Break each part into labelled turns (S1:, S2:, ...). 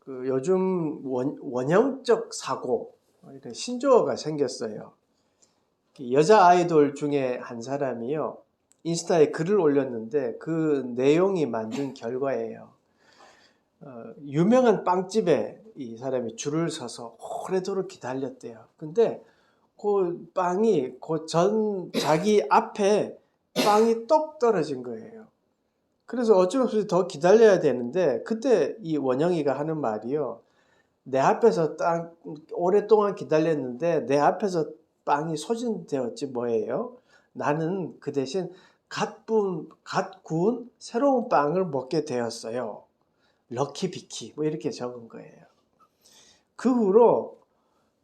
S1: 요즘 원형적 사고, 이런 신조어가 생겼어요. 여자 아이돌 중에 한 사람이요, 인스타에 글을 올렸는데 그 내용이 만든 결과예요. 유명한 빵집에 이 사람이 줄을 서서 오래도록 기다렸대요. 근데 그 빵이 자기 앞에 빵이 똑 떨어진 거예요. 그래서 어쩔 수 없이 더 기다려야 되는데, 그때 이 원영이가 하는 말이요, 내 앞에서 오랫동안 기다렸는데 내 앞에서 빵이 소진되었지 뭐예요. 나는 그 대신 갓 구운 새로운 빵을 먹게 되었어요. 럭키 비키, 뭐 이렇게 적은 거예요. 그 후로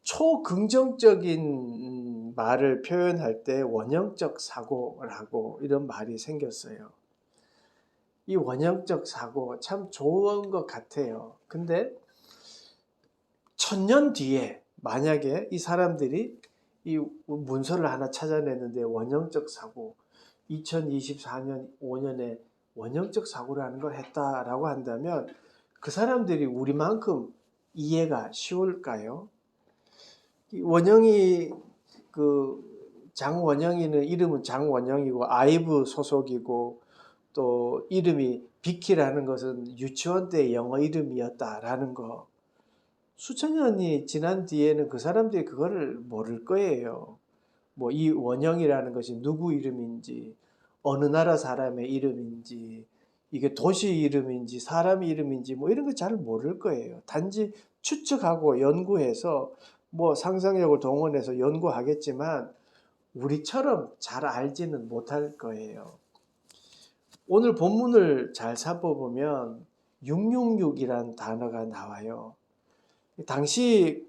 S1: 초긍정적인 말을 표현할 때 원형적 사고라고 이런 말이 생겼어요. 이 원형적 사고 참 좋은 것 같아요. 근데 1000년 뒤에 만약에 이 사람들이 이 문서를 하나 찾아냈는데 원형적 사고, 2024년 5년에 원형적 사고라는 걸 했다라고 한다면 그 사람들이 우리만큼 이해가 쉬울까요? 원영이, 장원영이는 이름은 장원영이고 아이브 소속이고, 또 이름이 비키라는 것은 유치원 때 영어 이름이었다라는 거, 수천 년이 지난 뒤에는 그 사람들이 그거를 모를 거예요. 뭐 이 원형이라는 것이 누구 이름인지, 어느 나라 사람의 이름인지, 이게 도시 이름인지 사람 이름인지 뭐 이런 거 잘 모를 거예요. 단지 추측하고 연구해서 뭐 상상력을 동원해서 연구하겠지만 우리처럼 잘 알지는 못할 거예요. 오늘 본문을 잘 살펴보면 666이란 단어가 나와요. 당시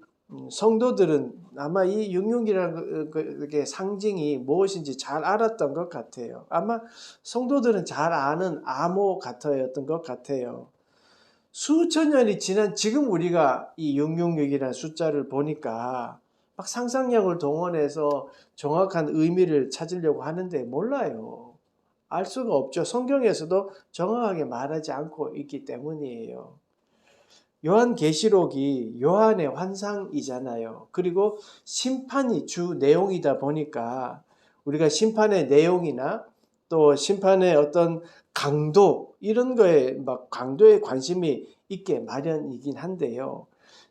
S1: 성도들은 아마 이 666이라는 게 상징이 무엇인지 잘 알았던 것 같아요. 아마 성도들은 잘 아는 암호 같았던 것 같아요. 수천 년이 지난 지금 우리가 이 666이라는 숫자를 보니까 막 상상력을 동원해서 정확한 의미를 찾으려고 하는데 몰라요. 알 수가 없죠. 성경에서도 정확하게 말하지 않고 있기 때문이에요. 요한계시록이 요한의 환상이잖아요. 그리고 심판이 주 내용이다 보니까 우리가 심판의 내용이나 또 심판의 어떤 강도, 이런 거에 막 강도에 관심이 있게 마련이긴 한데요.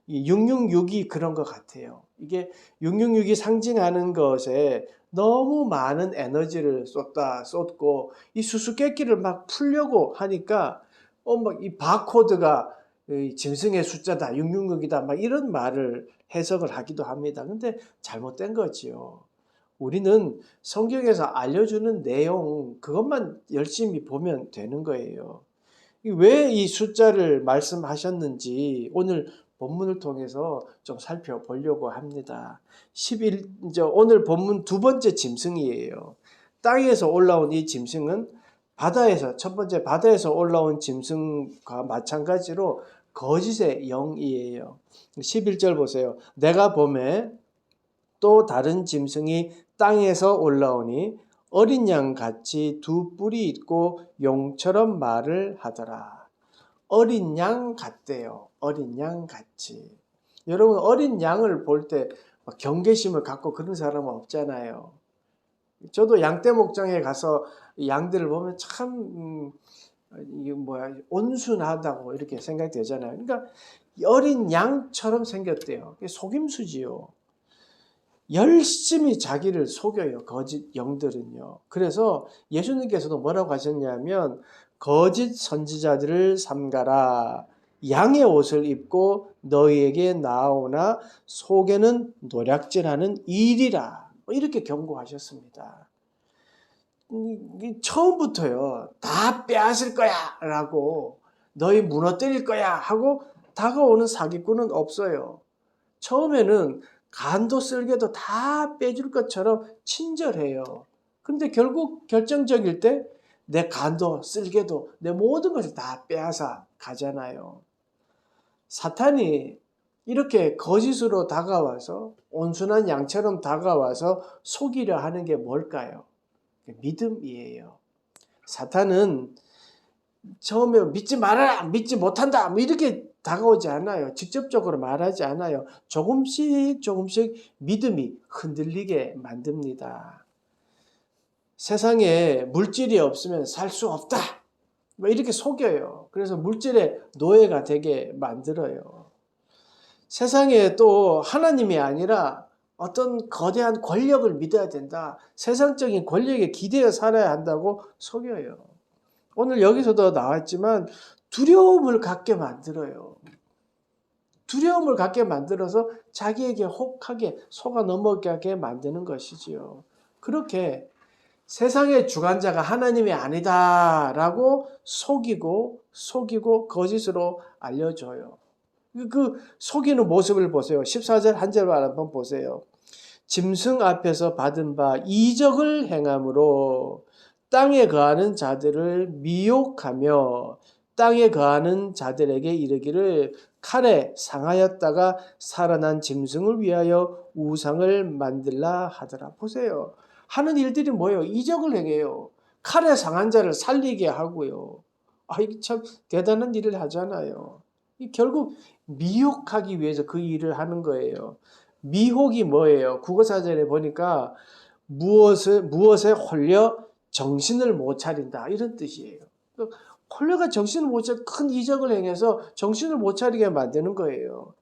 S1: 이 666이 그런 것 같아요. 이게 666이 상징하는 것에 너무 많은 에너지를 쏟고 이 수수께끼를 막 풀려고 하니까 막 이 바코드가 짐승의 숫자다, 666이다, 막 이런 말을 해석을 하기도 합니다. 근데 잘못된 거지요. 우리는 성경에서 알려주는 내용, 그것만 열심히 보면 되는 거예요. 왜 이 숫자를 말씀하셨는지 오늘 본문을 통해서 좀 살펴보려고 합니다. 오늘 본문 두 번째 짐승이에요. 땅에서 올라온 이 짐승은 첫 번째 바다에서 올라온 짐승과 마찬가지로 거짓의 영이에요. 11절 보세요. 내가 보매 또 다른 짐승이 땅에서 올라오니 어린 양 같이 두 뿔이 있고 용처럼 말을 하더라. 어린 양 같대요. 어린 양 같이. 여러분, 어린 양을 볼 때 경계심을 갖고 그런 사람은 없잖아요. 저도 양떼 목장에 가서 양들을 보면 참 이게 온순하다고 이렇게 생각되잖아요. 그러니까 어린 양처럼 생겼대요. 속임수지요. 열심히 자기를 속여요, 거짓 영들은요. 그래서 예수님께서도 뭐라고 하셨냐면 거짓 선지자들을 삼가라. 양의 옷을 입고 너희에게 나오나 속에는 노략질하는 일이라. 이렇게 경고하셨습니다. 처음부터요, 다 빼앗을 거야 라고, 너희 무너뜨릴 거야 하고 다가오는 사기꾼은 없어요. 처음에는 간도 쓸개도 다 빼줄 것처럼 친절해요. 근데 결국 결정적일 때 내 간도 쓸개도 내 모든 것을 다 빼앗아 가잖아요. 사탄이 이렇게 거짓으로 다가와서, 온순한 양처럼 다가와서 속이려 하는 게 뭘까요? 믿음이에요. 사탄은 처음에 믿지 말아라, 믿지 못한다, 뭐 이렇게 다가오지 않아요. 직접적으로 말하지 않아요. 조금씩 조금씩 믿음이 흔들리게 만듭니다. 세상에 물질이 없으면 살 수 없다. 뭐 이렇게 속여요. 그래서 물질의 노예가 되게 만들어요. 세상에 또 하나님이 아니라 어떤 거대한 권력을 믿어야 된다. 세상적인 권력에 기대어 살아야 한다고 속여요. 오늘 여기서도 나왔지만 두려움을 갖게 만들어요. 두려움을 갖게 만들어서 자기에게 혹하게 속아 넘어가게 만드는 것이지요. 그렇게 세상의 주관자가 하나님이 아니다라고 속이고 거짓으로 알려줘요. 그 속이는 모습을 보세요. 14절 한 절만 한번 보세요. 짐승 앞에서 받은 바 이적을 행함으로 땅에 거하는 자들을 미혹하며 땅에 거하는 자들에게 이르기를 칼에 상하였다가 살아난 짐승을 위하여 우상을 만들라 하더라. 보세요. 하는 일들이 뭐예요? 이적을 행해요. 칼에 상한 자를 살리게 하고요. 이게 참 대단한 일을 하잖아요. 결국 미혹하기 위해서 그 일을 하는 거예요. 미혹이 뭐예요? 국어사전에 보니까 무엇에 홀려 정신을 못 차린다 이런 뜻이에요. 홀려가 정신을 못 차려 큰 이적을 행해서 정신을 못 차리게 만드는 거예요.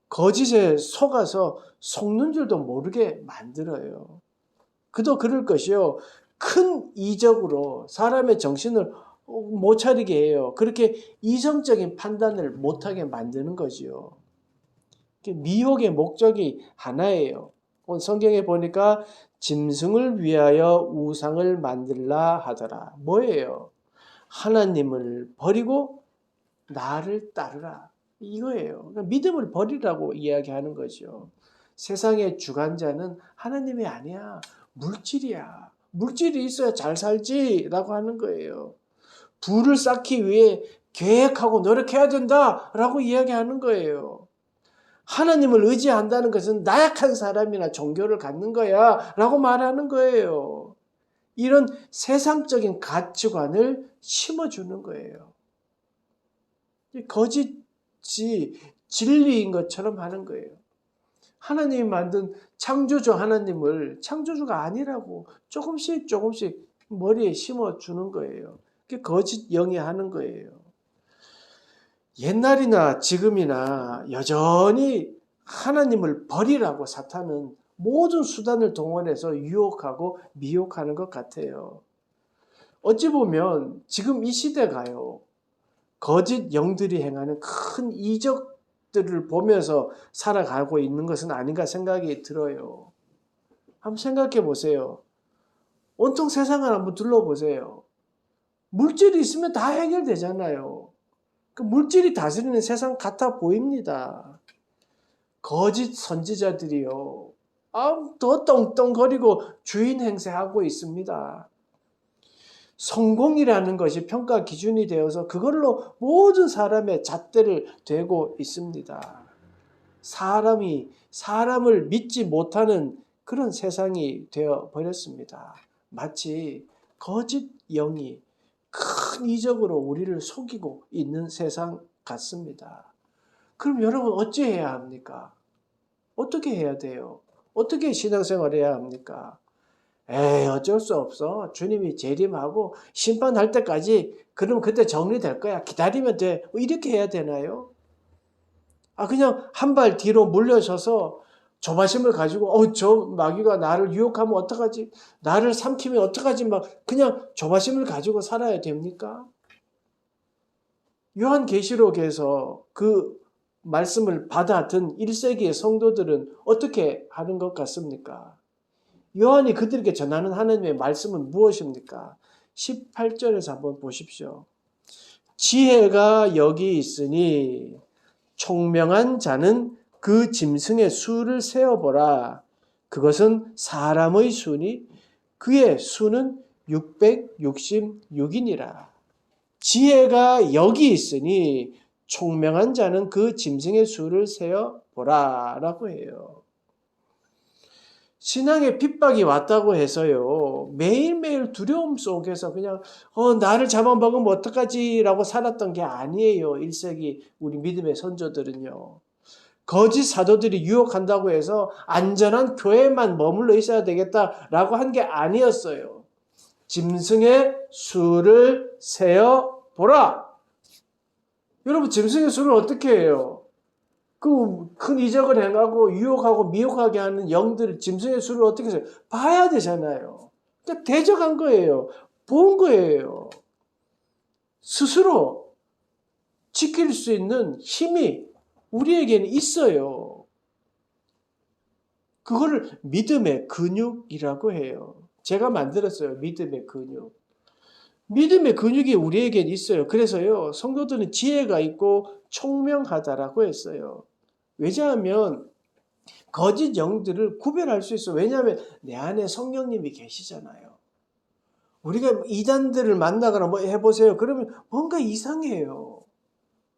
S1: 거짓에 속아서 속는 줄도 모르게 만들어요. 그도 그럴 것이요. 큰 이적으로 사람의 정신을 못 차리게 해요. 그렇게 이성적인 판단을 못하게 만드는 거지요. 미혹의 목적이 하나예요. 성경에 보니까 짐승을 위하여 우상을 만들라 하더라. 뭐예요? 하나님을 버리고 나를 따르라. 이거예요. 그러니까 믿음을 버리라고 이야기하는 거죠. 세상의 주관자는 하나님이 아니야. 물질이야. 물질이 있어야 잘 살지라고 하는 거예요. 부를 쌓기 위해 계획하고 노력해야 된다라고 이야기하는 거예요. 하나님을 의지한다는 것은 나약한 사람이나 종교를 갖는 거야 라고 말하는 거예요. 이런 세상적인 가치관을 심어주는 거예요. 거짓이 진리인 것처럼 하는 거예요. 하나님이 만든 창조주 하나님을 창조주가 아니라고 조금씩 머리에 심어주는 거예요. 그게 거짓 영위하는 거예요. 옛날이나 지금이나 여전히 하나님을 버리라고 사탄은 모든 수단을 동원해서 유혹하고 미혹하는 것 같아요. 어찌 보면 지금 이 시대가요. 거짓 영들이 행하는 큰 이적들을 보면서 살아가고 있는 것은 아닌가 생각이 들어요. 한번 생각해 보세요. 온통 세상을 한번 둘러보세요. 물질이 있으면 다 해결되잖아요. 그 물질이 다스리는 세상 같아 보입니다. 거짓 선지자들이요. 더 떵떵거리고 주인 행세하고 있습니다. 성공이라는 것이 평가 기준이 되어서 그걸로 모든 사람의 잣대를 대고 있습니다. 사람을 믿지 못하는 그런 세상이 되어 버렸습니다. 마치 거짓 영이 큰 이적으로 우리를 속이고 있는 세상 같습니다. 그럼 여러분 어찌해야 합니까? 어떻게 해야 돼요? 어떻게 신앙생활을 해야 합니까? 어쩔 수 없어. 주님이 재림하고 심판할 때까지 그럼 그때 정리될 거야. 기다리면 돼. 이렇게 해야 되나요? 그냥 한 발 뒤로 물러서서 조바심을 가지고 저 마귀가 나를 유혹하면 어떡하지? 나를 삼키면 어떡하지? 막 그냥 조바심을 가지고 살아야 됩니까? 요한계시록에서 그 말씀을 받아든 1세기의 성도들은 어떻게 하는 것 같습니까? 요한이 그들에게 전하는 하나님의 말씀은 무엇입니까? 18절에서 한번 보십시오. 지혜가 여기 있으니 총명한 자는 그 짐승의 수를 세어보라. 그것은 사람의 수니 그의 수는 666이니라. 지혜가 여기 있으니 총명한 자는 그 짐승의 수를 세어보라 라고 해요. 신앙의 핍박이 왔다고 해서요, 매일매일 두려움 속에서 그냥 나를 잡아먹으면 어떡하지라고 살았던 게 아니에요. 1세기 우리 믿음의 선조들은요. 거짓 사도들이 유혹한다고 해서 안전한 교회만 머물러 있어야 되겠다라고 한 게 아니었어요. 짐승의 수를 세어 보라. 여러분, 짐승의 수를 어떻게 해요? 그 큰 이적을 행하고 유혹하고 미혹하게 하는 영들, 짐승의 수를 어떻게 해요? 봐야 되잖아요. 그러니까 대적한 거예요. 본 거예요. 스스로 지킬 수 있는 힘이 우리에게는 있어요. 그거를 믿음의 근육이라고 해요. 제가 만들었어요. 믿음의 근육. 믿음의 근육이 우리에겐 있어요. 그래서요, 성도들은 지혜가 있고 총명하다라고 했어요. 왜냐하면 거짓 영들을 구별할 수 있어요. 왜냐하면 내 안에 성령님이 계시잖아요. 우리가 이단들을 만나거나 뭐 해보세요. 그러면 뭔가 이상해요.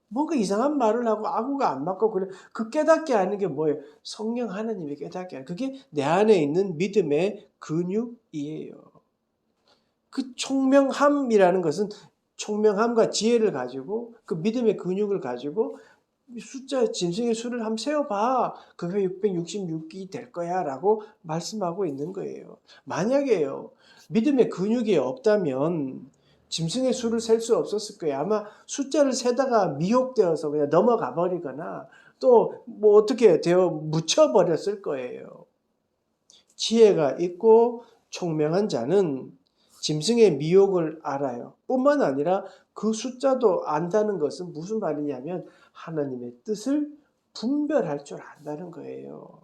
S1: 뭔가 이상한 말을 하고 아구가 안 맞고 그래. 그 깨닫게 하는 게 뭐예요? 성령 하나님이 깨닫게 하는. 그게 내 안에 있는 믿음의 근육이에요. 그 총명함이라는 것은 총명함과 지혜를 가지고 그 믿음의 근육을 가지고 숫자 짐승의 수를 한번 세어봐. 그게 666이 될 거야 라고 말씀하고 있는 거예요. 만약에요, 믿음의 근육이 없다면 짐승의 수를 셀 수 없었을 거예요. 아마 숫자를 세다가 미혹되어서 그냥 넘어가 버리거나 또 뭐 어떻게 되어 묻혀버렸을 거예요. 지혜가 있고 총명한 자는 짐승의 미혹을 알아요. 뿐만 아니라 그 숫자도 안다는 것은 무슨 말이냐면 하나님의 뜻을 분별할 줄 안다는 거예요.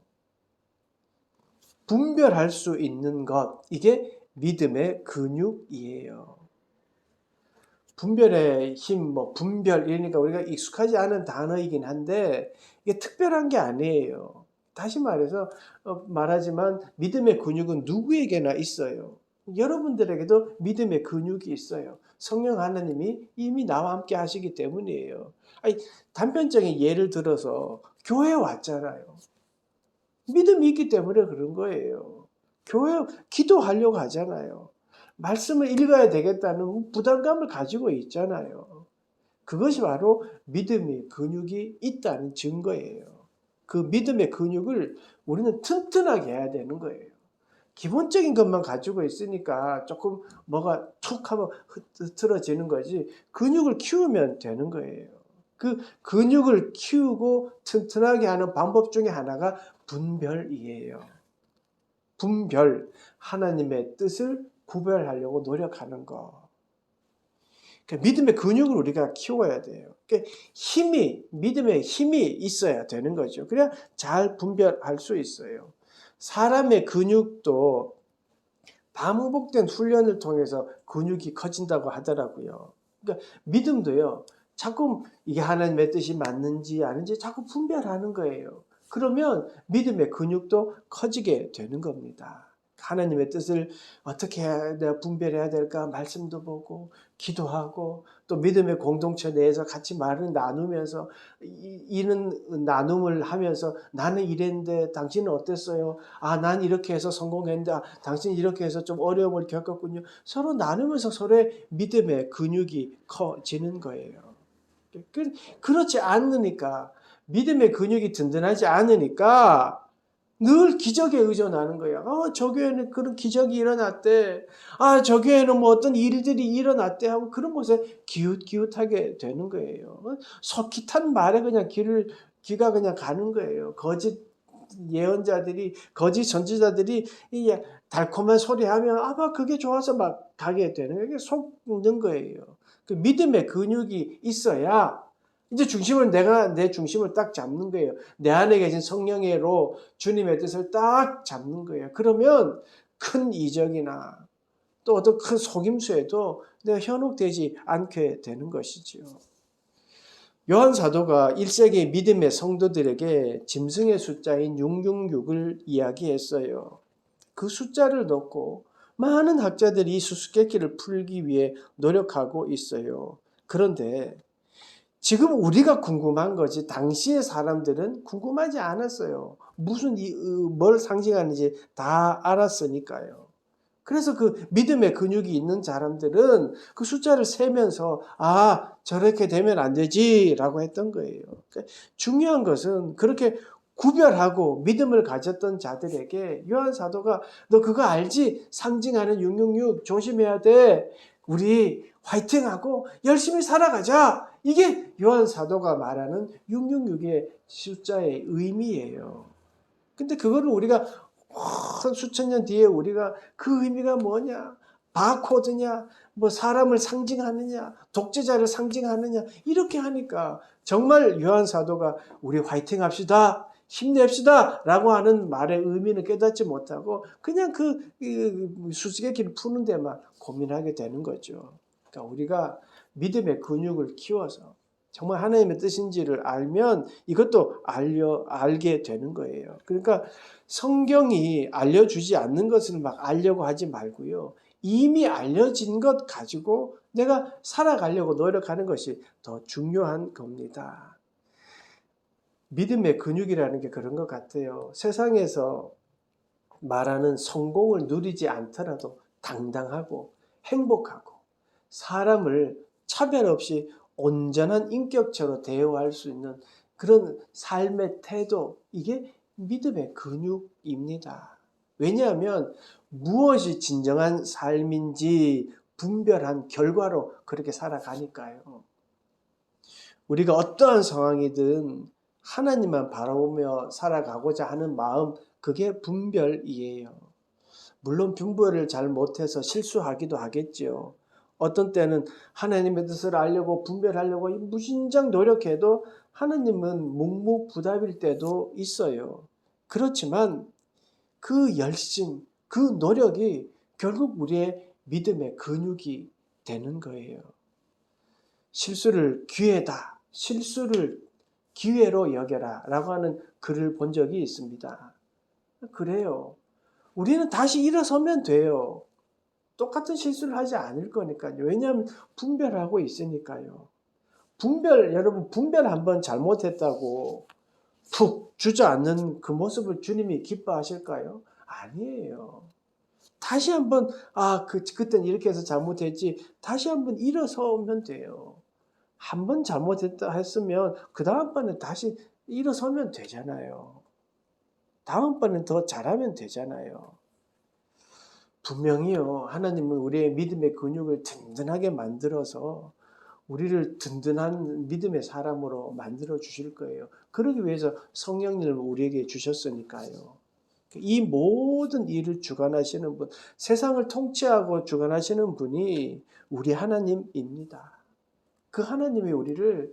S1: 분별할 수 있는 것, 이게 믿음의 근육이에요. 분별의 힘, 분별, 이러니까 우리가 익숙하지 않은 단어이긴 한데 이게 특별한 게 아니에요. 다시 말해서 말하지만 믿음의 근육은 누구에게나 있어요. 여러분들에게도 믿음의 근육이 있어요. 성령 하나님이 이미 나와 함께 하시기 때문이에요. 아니, 단편적인 예를 들어서 교회에 왔잖아요. 믿음이 있기 때문에 그런 거예요. 교회 기도하려고 하잖아요. 말씀을 읽어야 되겠다는 부담감을 가지고 있잖아요. 그것이 바로 믿음의 근육이 있다는 증거예요. 그 믿음의 근육을 우리는 튼튼하게 해야 되는 거예요. 기본적인 것만 가지고 있으니까 조금 뭐가 툭 하면 흐트러지는 거지, 근육을 키우면 되는 거예요. 그 근육을 키우고 튼튼하게 하는 방법 중에 하나가 분별이에요. 분별, 하나님의 뜻을 구별하려고 노력하는 거. 그러니까 믿음의 근육을 우리가 키워야 돼요. 그러니까 믿음의 힘이 있어야 되는 거죠. 그래야 잘 분별할 수 있어요. 사람의 근육도 반복된 훈련을 통해서 근육이 커진다고 하더라고요. 그러니까 믿음도요, 자꾸 이게 하나님의 뜻이 맞는지 아닌지 자꾸 분별하는 거예요. 그러면 믿음의 근육도 커지게 되는 겁니다. 하나님의 뜻을 어떻게 내가 분별해야 될까 말씀도 보고 기도하고 또 믿음의 공동체 내에서 같이 말을 나누면서 이런 나눔을 하면서 나는 이랬는데 당신은 어땠어요? 난 이렇게 해서 성공했는데 당신 이렇게 해서 좀 어려움을 겪었군요. 서로 나누면서 서로의 믿음의 근육이 커지는 거예요. 그렇지 않으니까, 믿음의 근육이 든든하지 않으니까 늘 기적에 의존하는 거야. 저 교회는 그런 기적이 일어났대. 저 교회는 뭐 어떤 일들이 일어났대 하고 그런 곳에 기웃기웃하게 되는 거예요. 석기탄 말에 그냥 귀가 그냥 가는 거예요. 거짓 예언자들이, 거짓 선지자들이 이 달콤한 소리 하면 막 그게 좋아서 막 가게 되는 거예요. 속는 거예요. 그 믿음의 근육이 있어야 이제 내가 내 중심을 딱 잡는 거예요. 내 안에 계신 성령의로 주님의 뜻을 딱 잡는 거예요. 그러면 큰 이적이나 또 어떤 큰 속임수에도 내가 현혹되지 않게 되는 것이지요. 요한 사도가 1세기 믿음의 성도들에게 짐승의 숫자인 666을 이야기했어요. 그 숫자를 놓고 많은 학자들이 이 수수께끼를 풀기 위해 노력하고 있어요. 그런데 지금 우리가 궁금한 거지 당시의 사람들은 궁금하지 않았어요. 무슨 뭘 상징하는지 다 알았으니까요. 그래서 그 믿음의 근육이 있는 사람들은 그 숫자를 세면서 아 저렇게 되면 안 되지라고 했던 거예요. 그러니까 중요한 것은 그렇게 구별하고 믿음을 가졌던 자들에게 요한 사도가 너 그거 알지? 상징하는 666 조심해야 돼. 우리 화이팅하고 열심히 살아가자. 이게 요한 사도가 말하는 666의 숫자의 의미예요. 근데 그거를 우리가 한 수천 년 뒤에 우리가 그 의미가 뭐냐? 바코드냐? 뭐 사람을 상징하느냐? 독재자를 상징하느냐? 이렇게 하니까 정말 요한 사도가 우리 화이팅 합시다. 힘냅시다. 라고 하는 말의 의미는 깨닫지 못하고 그냥 그 수수께끼를 푸는 데만 고민하게 되는 거죠. 그러니까 우리가 믿음의 근육을 키워서 정말 하나님의 뜻인지를 알면 이것도 알게 되는 거예요. 그러니까 성경이 알려주지 않는 것을 막 알려고 하지 말고요. 이미 알려진 것 가지고 내가 살아가려고 노력하는 것이 더 중요한 겁니다. 믿음의 근육이라는 게 그런 것 같아요. 세상에서 말하는 성공을 누리지 않더라도 당당하고 행복하고 사람을 차별 없이 온전한 인격체로 대우할 수 있는 그런 삶의 태도, 이게 믿음의 근육입니다. 왜냐하면 무엇이 진정한 삶인지 분별한 결과로 그렇게 살아가니까요. 우리가 어떠한 상황이든 하나님만 바라보며 살아가고자 하는 마음, 그게 분별이에요. 물론 분별을 잘 못해서 실수하기도 하겠지요. 어떤 때는 하나님의 뜻을 알려고 분별하려고 무진장 노력해도 하나님은 묵묵부답일 때도 있어요. 그렇지만 그 열심, 그 노력이 결국 우리의 믿음의 근육이 되는 거예요. 실수를 기회다. 실수를 기회로 여겨라 라고 하는 글을 본 적이 있습니다. 그래요. 우리는 다시 일어서면 돼요. 똑같은 실수를 하지 않을 거니까요. 왜냐하면 분별하고 있으니까요. 여러분 분별 한번 잘못했다고 푹 주저앉는 그 모습을 주님이 기뻐하실까요? 아니에요. 다시 한번 그때는 이렇게 해서 잘못했지. 다시 한번 일어서면 돼요. 한 번 잘못했다 했으면 그 다음번에 다시 일어서면 되잖아요. 다음번엔 더 잘하면 되잖아요. 분명히요. 하나님은 우리의 믿음의 근육을 든든하게 만들어서 우리를 든든한 믿음의 사람으로 만들어 주실 거예요. 그러기 위해서 성령님을 우리에게 주셨으니까요. 이 모든 일을 주관하시는 분, 세상을 통치하고 주관하시는 분이 우리 하나님입니다. 그 하나님이 우리를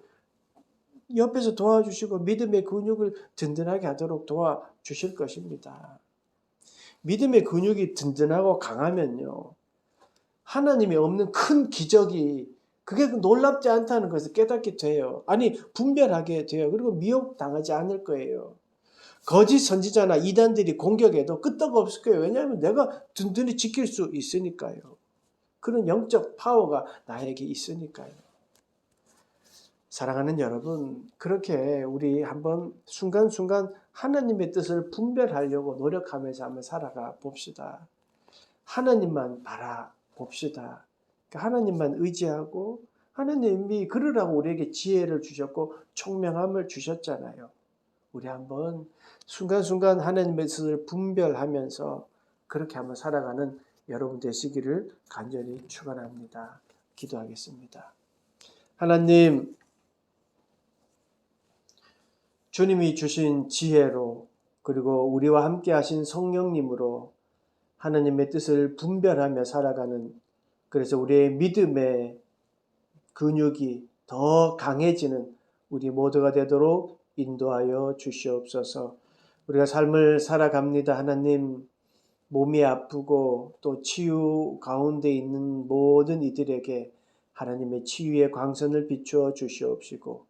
S1: 옆에서 도와주시고 믿음의 근육을 든든하게 하도록 도와주실 것입니다. 믿음의 근육이 든든하고 강하면요. 하나님이 없는 큰 기적이 그게 놀랍지 않다는 것을 깨닫게 돼요. 아니 분별하게 돼요. 그리고 미혹당하지 않을 거예요. 거짓 선지자나 이단들이 공격해도 끄떡 없을 거예요. 왜냐하면 내가 든든히 지킬 수 있으니까요. 그런 영적 파워가 나에게 있으니까요. 사랑하는 여러분, 그렇게 우리 한번 순간순간 하나님의 뜻을 분별하려고 노력하면서 한번 살아가 봅시다. 하나님만 바라봅시다. 하나님만 의지하고 하나님이 그러라고 우리에게 지혜를 주셨고 총명함을 주셨잖아요. 우리 한번 순간순간 하나님의 뜻을 분별하면서 그렇게 한번 살아가는 여러분 되시기를 간절히 축원합니다. 기도하겠습니다. 하나님, 주님이 주신 지혜로 그리고 우리와 함께 하신 성령님으로 하나님의 뜻을 분별하며 살아가는, 그래서 우리의 믿음의 근육이 더 강해지는 우리 모두가 되도록 인도하여 주시옵소서. 우리가 삶을 살아갑니다. 하나님, 몸이 아프고 또 치유 가운데 있는 모든 이들에게 하나님의 치유의 광선을 비추어 주시옵시고,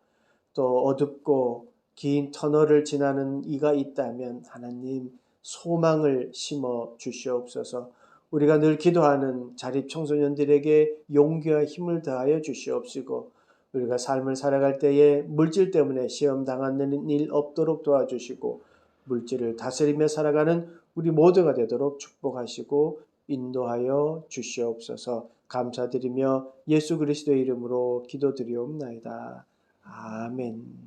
S1: 또 어둡고 긴 터널을 지나는 이가 있다면 하나님 소망을 심어 주시옵소서. 우리가 늘 기도하는 자립 청소년들에게 용기와 힘을 더하여 주시옵시고, 우리가 삶을 살아갈 때에 물질 때문에 시험 당하는 일 없도록 도와주시고 물질을 다스리며 살아가는 우리 모두가 되도록 축복하시고 인도하여 주시옵소서. 감사드리며 예수 그리스도의 이름으로 기도드리옵나이다. 아멘.